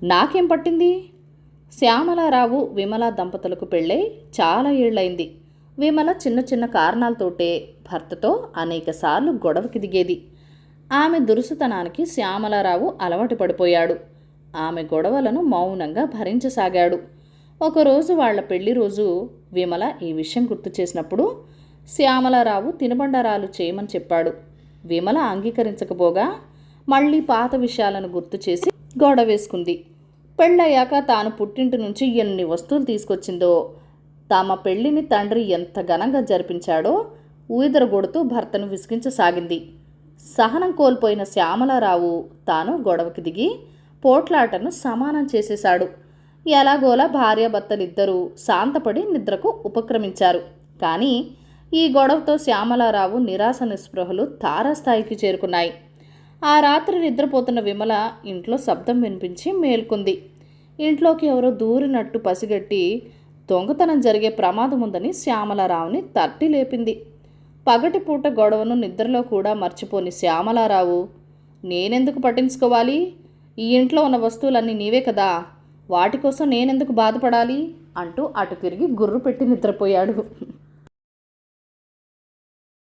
నాకేం పట్టింది? శ్యామలారావు విమల దంపతులకు పెళ్ళై చాలా ఏళ్లైంది. విమల చిన్న చిన్న కారణాలతోటే భర్తతో అనేకసార్లు గొడవకి దిగేది. ఆమె దురుసుతనానికి శ్యామలారావు అలవాటు పడిపోయాడు. ఆమె గొడవలను మౌనంగా భరించసాగాడు. ఒకరోజు వాళ్ల పెళ్లి రోజు విమల ఈ విషయం గుర్తు చేసినప్పుడు శ్యామలారావు తినుబండారాలు చేయమని చెప్పాడు. విమల అంగీకరించకపోగా మళ్ళీ పాత విషయాలను గుర్తు చేసి గొడవేసుకుంది. పెళ్ళయ్యాక తాను పుట్టింటి నుంచి ఎన్ని వస్తువులు తీసుకొచ్చిందో, తమ పెళ్లిని తండ్రి ఎంత ఘనంగా జరిపించాడో ఊదరగొడుతూ భర్తను విసిగించసాగింది. సహనం కోల్పోయిన శ్యామలారావు తాను గొడవకి దిగి పోట్లాటను సమానం చేసేశాడు. ఎలాగోలా భార్యాభర్తలిద్దరూ శాంతపడి నిద్రకు ఉపక్రమించారు. కానీ ఈ గొడవతో శ్యామలారావు నిరాశ నిస్పృహలు తారాస్థాయికి చేరుకున్నాయి. ఆ రాత్రి నిద్రపోతున్న విమల ఇంట్లో శబ్దం వినిపించి మేల్కొంది. ఇంట్లోకి ఎవరో దూరినట్టు పసిగట్టి దొంగతనం జరిగే ప్రమాదం ఉందని శ్యామలారావుని తట్టి లేపింది. పగటిపూట గొడవను నిద్రలో కూడా మర్చిపోని శ్యామలారావు, నేనెందుకు పట్టించుకోవాలి? ఈ ఇంట్లో ఉన్న వస్తువులన్నీ నీవే కదా, వాటి కోసం నేనెందుకు బాధపడాలి అంటూ అటు తిరిగి గుర్రు పెట్టి నిద్రపోయాడు.